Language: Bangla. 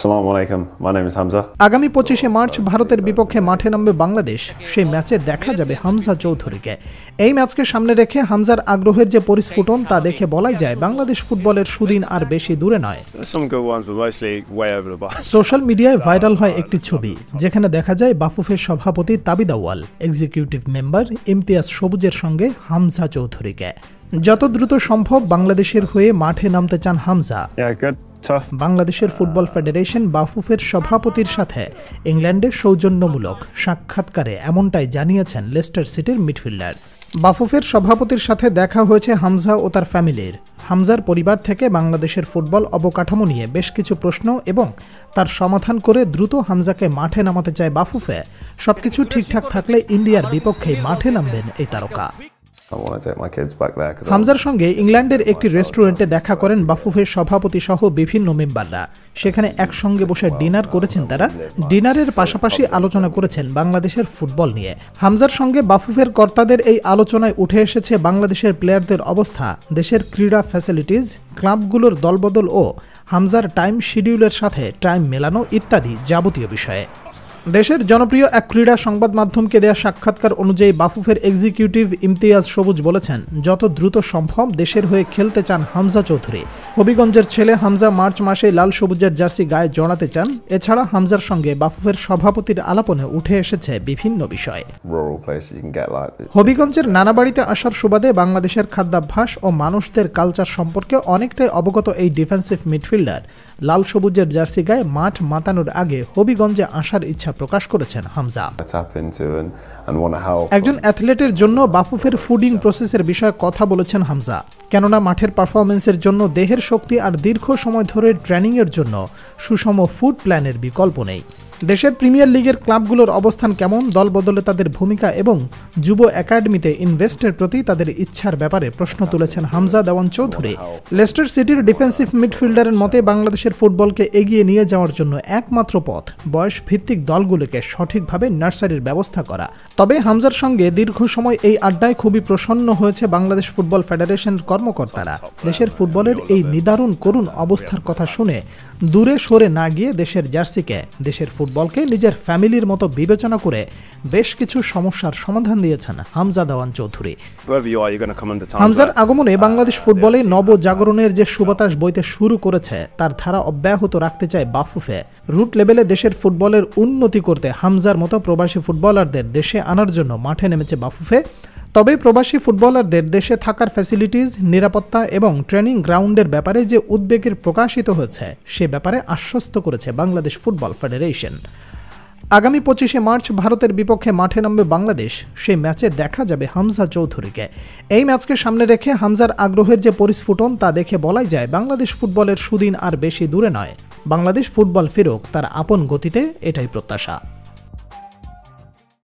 Assalamu alaikum. My name is Hamza. আগামী 25শে মার্চ ভারতের বিপক্ষে মাঠে নামবে বাংলাদেশ। সেই ম্যাচে দেখা যাবে হামজা চৌধুরীকে। এই ম্যাচকে সামনে রেখে হামজার আগ্রহের যে পরিস্ফুটন তা দেখে বলাই যায় বাংলাদেশ ফুটবলের সুদিন আর বেশি দূরে নয়। সোশ্যাল মিডিয়ায় ভাইরাল হয় একটি ছবি যেখানে দেখা যায় বাফুফের সভাপতি তাবিদ আউয়াল, এক্সিকিউটিভ মেম্বার ইমতিয়াজ সবুজের সঙ্গে হামজা চৌধুরীকে। যত দ্রুত সম্ভব বাংলাদেশের হয়ে মাঠে নামতে চান হামজা। বাংলাদেশের ফুটবল ফেডারেশন বাফুফের সভাপতির সাথে ইংল্যান্ডে সৌজন্যমূলক সাক্ষাৎকারে এমনটাই জানিয়েছেন লেস্টার সিটির মিডফিল্ডার। বাফুফের সভাপতির সাথে দেখা হয়েছে হামজা ও তার ফ্যামিলির। হামজার পরিবার থেকে বাংলাদেশের ফুটবল অবকাঠামো নিয়ে বেশ কিছু প্রশ্ন এবং তার সমাধান করে দ্রুত হামজাকে মাঠে নামাতে চায় বাফুফে। সবকিছু ঠিকঠাক থাকলে ইন্ডিয়ার বিপক্ষেই মাঠে নামবেন এই তারকা। হামজার সঙ্গে ইংল্যান্ডের একটি রেস্টুরেন্টে দেখা করেন বাফুফের সভাপতি সহ বিভিন্ন মেম্বাররা। সেখানে একসঙ্গে বসে ডিনার করেছেন তারা। ডিনারের পাশাপাশি আলোচনা করেছেন বাংলাদেশের ফুটবল নিয়ে। হামজার সঙ্গে বাফুফের কর্তাদের এই আলোচনায় উঠে এসেছে বাংলাদেশের প্লেয়ারদের অবস্থা, দেশের ক্রীড়া ফ্যাসিলিটিস, ক্লাবগুলোর দলবদল ও হামজার টাইম শিডিউলের সাথে টাইম মেলানো ইত্যাদি যাবতীয় বিষয়ে। দেশের জনপ্রিয় এক ক্রীড়া সংবাদ মাধ্যমকে দেয়া সাক্ষাৎকার অনুযায়ী বাফুফের এক্সিকিউটিভ ইমতিয়াজ সবুজ বলেছেন, যত দ্রুত সম্ভব দেশের হয়ে খেলতে চান হামজা চৌধুরী। হবিগঞ্জের ছেলে হামজা মার্চ মাসে লাল সবুজের জার্সি গায়ে জড়াতে চান। এছাড়া হামজার সঙ্গে বাফুফের সভাপতির আলাপনে উঠে এসেছে বিভিন্ন বিষয়। হবিগঞ্জের নানা বাড়িতে আসার সুবাদে বাংলাদেশের খাদ্যাভ্যাস ও মানুষদের কালচার সম্পর্কে অনেকটাই অবগত এই ডিফেন্সিভ মিডফিল্ডার লাল সবুজের জার্সি গায়ে মাঠ মাতানোর আগে হবিগঞ্জে আসার ইচ্ছা প্রকাশ করেছেন হামজা। একজন অ্যাথলেটের জন্য বাফুফের ফুডিং প্রসেসের বিষয়ে কথা বলেছেন হামজা, কেননা মাঠের পারফরমেন্সের জন্য দেহের শক্তি আর দীর্ঘ সময় ধরে ট্রেনিংয়ের জন্য সুষম ফুড প্ল্যানের বিকল্প নেই। দেশের প্রিমিয়ার লিগের ক্লাবগুলোর অবস্থান কেমন, দল বদলে তাদের ভূমিকা এবং যুব একাডেমিতে ইনভেস্টের প্রতি তাদের ইচ্ছার ব্যাপারে প্রশ্ন তুলেছেন হামজা দেওয়ান চৌধুরী। লেস্টার সিটির ডিফেন্সিভ মিডফিল্ডারের মতে বাংলাদেশের ফুটবলকে এগিয়ে নিয়ে যাওয়ার জন্য একমাত্র পথ বয়স ভিত্তিক দলগুলোকে সঠিকভাবে নার্সারির ব্যবস্থা করা। তবে হামজার সঙ্গে দীর্ঘ সময় এই আড্ডায় খুবই প্রসন্ন হয়েছে বাংলাদেশ ফুটবল ফেডারেশনের কর্মকর্তারা। দেশের ফুটবলের এই নিদারুণ করুণ অবস্থার কথা শুনে দূরে সরে না গিয়ে দেশের জার্সিকে, দেশের ফুটবলকে নিজের ফ্যামিলির মতো বিবেচনা করে বেশ কিছু সমস্যার সমাধান দিয়েছেন হামজা দেওয়ান চৌধুরী। হামজার আগমনে বাংলাদেশ ফুটবলে নবজাগরণের যে সুবাতাস বইতে শুরু করেছে তার ধারা অব্যাহত রাখতে চায় বাফুফে। রুট লেভেলে দেশের ফুটবলের উন্নতি করতে হামজার মতো প্রবাসী ফুটবলারদের দেশে আনার জন্য মাঠে নেমেছে বাফুফে। তবে প্রবাসী ফুটবলারদের দেশে থাকার ফ্যাসিলিটিস, নিরাপত্তা এবং ট্রেনিং গ্রাউন্ডের ব্যাপারে যে উদ্বেগের প্রকাশিত হয়েছে সে ব্যাপারে আশ্বস্ত করেছে বাংলাদেশ ফুটবল ফেডারেশন। আগামী 25শে মার্চ ভারতের বিপক্ষে মাঠে নামবে বাংলাদেশ। সেই ম্যাচে দেখা যাবে হামজা চৌধুরীকে। এই ম্যাচকে সামনে রেখে হামজার আগ্রহের যে পরিস্ফুটন তা দেখে বলাই যায় বাংলাদেশ ফুটবলের সুদিন আর বেশি দূরে নয়। বাংলাদেশ ফুটবল ফিরুক তার আপন গতিতে, এটাই প্রত্যাশা।